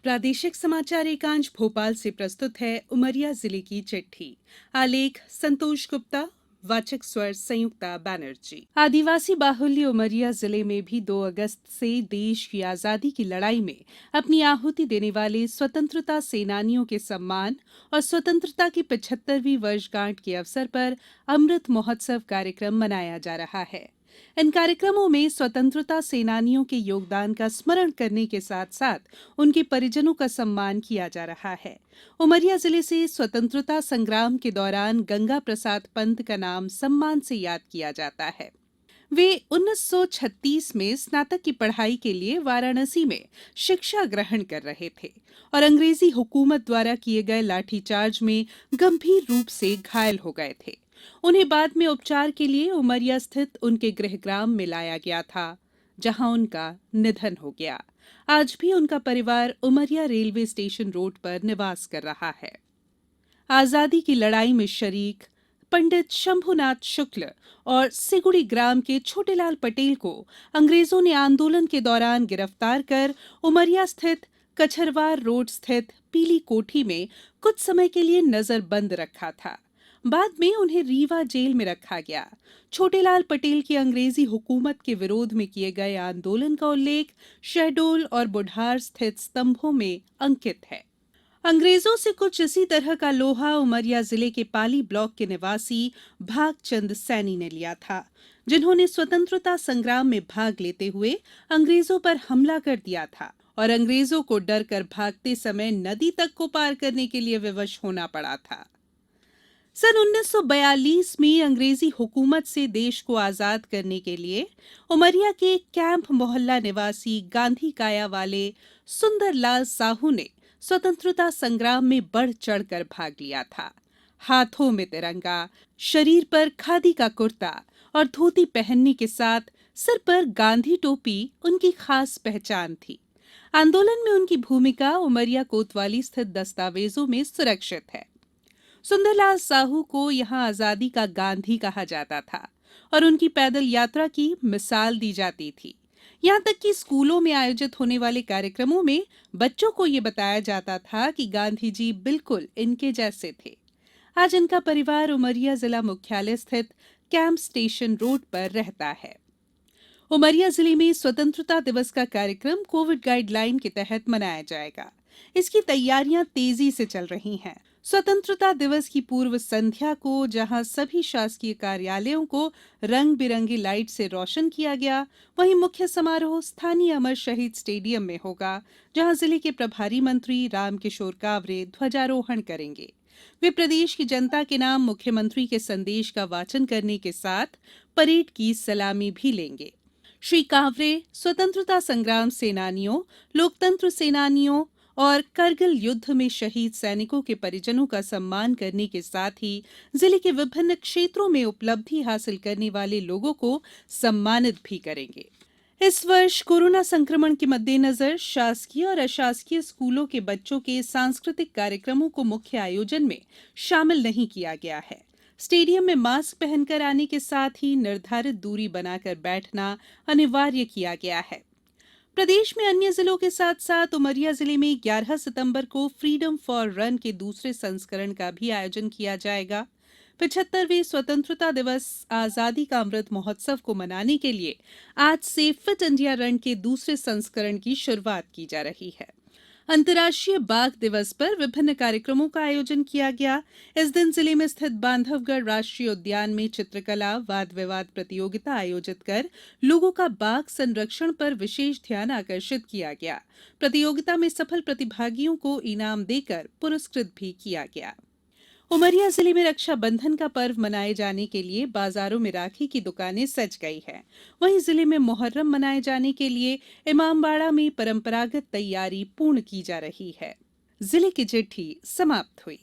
प्रादेशिक समाचार एकांश भोपाल से प्रस्तुत है उमरिया जिले की चिट्ठी। आलेख संतोष गुप्ता। वाचक स्वर संयुक्ता बनर्जी। आदिवासी बाहुल्य उमरिया जिले में भी 2 अगस्त से देश की आजादी की लड़ाई में अपनी आहुति देने वाले स्वतंत्रता सेनानियों के सम्मान और स्वतंत्रता की 75वीं वर्षगांठ के अवसर पर अमृत महोत्सव कार्यक्रम मनाया जा रहा है। इन कार्यक्रमों में स्वतंत्रता सेनानियों के योगदान का स्मरण करने के साथ साथ उनके परिजनों का सम्मान किया जा रहा है। उमरिया जिले से स्वतंत्रता संग्राम के दौरान गंगा प्रसाद पंत का नाम सम्मान से याद किया जाता है। वे 1936 में स्नातक की पढ़ाई के लिए वाराणसी में शिक्षा ग्रहण कर रहे थे और अंग्रेजी हुकूमत द्वारा किए गए लाठीचार्ज में गंभीर रूप से घायल हो गए थे। उन्हें बाद में उपचार के लिए उमरिया स्थित उनके गृहग्राम में लाया गया था, जहां उनका निधन हो गया। आज भी उनका परिवार उमरिया रेलवे स्टेशन रोड पर निवास कर रहा है। आजादी की लड़ाई में शरीक पंडित शंभुनाथ शुक्ल और सिगुड़ी ग्राम के छोटेलाल पटेल को अंग्रेजों ने आंदोलन के दौरान गिरफ्तार कर उमरिया स्थित कछरवार रोड स्थित पीली कोठी में कुछ समय के लिए नजरबंद रखा था। बाद में उन्हें रीवा जेल में रखा गया। छोटेलाल पटेल की अंग्रेजी हुकूमत के विरोध में किए गए आंदोलन का उल्लेख शहडोल और बुढ़ार स्थित स्तंभों में अंकित है। अंग्रेजों से कुछ इसी तरह का लोहा उमरिया जिले के पाली ब्लॉक के निवासी भागचंद सैनी ने लिया था, जिन्होंने स्वतंत्रता संग्राम में भाग लेते हुए अंग्रेजों पर हमला कर दिया था और अंग्रेजों को डर कर भागते समय नदी तक को पार करने के लिए विवश होना पड़ा था। सन 1942 में अंग्रेजी हुकूमत से देश को आजाद करने के लिए उमरिया के कैंप मोहल्ला निवासी गांधी काया वाले सुंदरलाल साहू ने स्वतंत्रता संग्राम में बढ़ चढ़कर भाग लिया था। हाथों में तिरंगा, शरीर पर खादी का कुर्ता और धोती पहनने के साथ सिर पर गांधी टोपी उनकी खास पहचान थी। आंदोलन में उनकी भूमिका उमरिया कोतवाली स्थित दस्तावेजों में सुरक्षित है। सुंदरलाल साहू को यहाँ आजादी का गांधी कहा जाता था और उनकी पैदल यात्रा की मिसाल दी जाती थी। यहाँ तक कि स्कूलों में आयोजित होने वाले कार्यक्रमों में बच्चों को ये बताया जाता था कि गांधी जी बिल्कुल इनके जैसे थे। आज इनका परिवार उमरिया जिला मुख्यालय स्थित कैंप स्टेशन रोड पर रहता है। उमरिया जिले में स्वतंत्रता दिवस का कार्यक्रम कोविड गाइडलाइन के तहत मनाया जाएगा। इसकी तैयारियां तेजी से चल रही हैं। स्वतंत्रता दिवस की पूर्व संध्या को जहां सभी शासकीय कार्यालयों को रंग बिरंगी लाइट से रोशन किया गया, वहीं मुख्य समारोह स्थानीय अमर शहीद स्टेडियम में होगा, जहां जिले के प्रभारी मंत्री रामकिशोर कावरे ध्वजारोहण करेंगे। वे प्रदेश की जनता के नाम मुख्यमंत्री के संदेश का वाचन करने के साथ परेड की सलामी भी लेंगे। श्री कावरे स्वतंत्रता संग्राम सेनानियों, लोकतंत्र सेनानियों और करगिल युद्ध में शहीद सैनिकों के परिजनों का सम्मान करने के साथ ही जिले के विभिन्न क्षेत्रों में उपलब्धि हासिल करने वाले लोगों को सम्मानित भी करेंगे। इस वर्ष कोरोना संक्रमण के मद्देनजर शासकीय और अशासकीय स्कूलों के बच्चों के सांस्कृतिक कार्यक्रमों को मुख्य आयोजन में शामिल नहीं किया गया है। स्टेडियम में मास्क पहनकर आने के साथ ही निर्धारित दूरी बनाकर बैठना अनिवार्य किया गया है। प्रदेश में अन्य जिलों के साथ साथ उमरिया जिले में 11 सितंबर को फ्रीडम फॉर रन के दूसरे संस्करण का भी आयोजन किया जाएगा। 75वें स्वतंत्रता दिवस आजादी का अमृत महोत्सव को मनाने के लिए आज से फिट इंडिया रन के दूसरे संस्करण की शुरुआत की जा रही है। अंतर्राष्ट्रीय बाघ दिवस पर विभिन्न कार्यक्रमों का आयोजन किया गया। इस दिन जिले में स्थित बांधवगढ़ राष्ट्रीय उद्यान में चित्रकला वाद विवाद प्रतियोगिता आयोजित कर लोगों का बाघ संरक्षण पर विशेष ध्यान आकर्षित किया गया। प्रतियोगिता में सफल प्रतिभागियों को इनाम देकर पुरस्कृत भी किया गया। उमरिया जिले में रक्षाबंधन का पर्व मनाए जाने के लिए बाजारों में राखी की दुकानें सज गई हैं। वहीं जिले में मुहर्रम मनाए जाने के लिए इमामबाड़ा में परंपरागत तैयारी पूर्ण की जा रही है। जिले की चिट्ठी समाप्त हुई।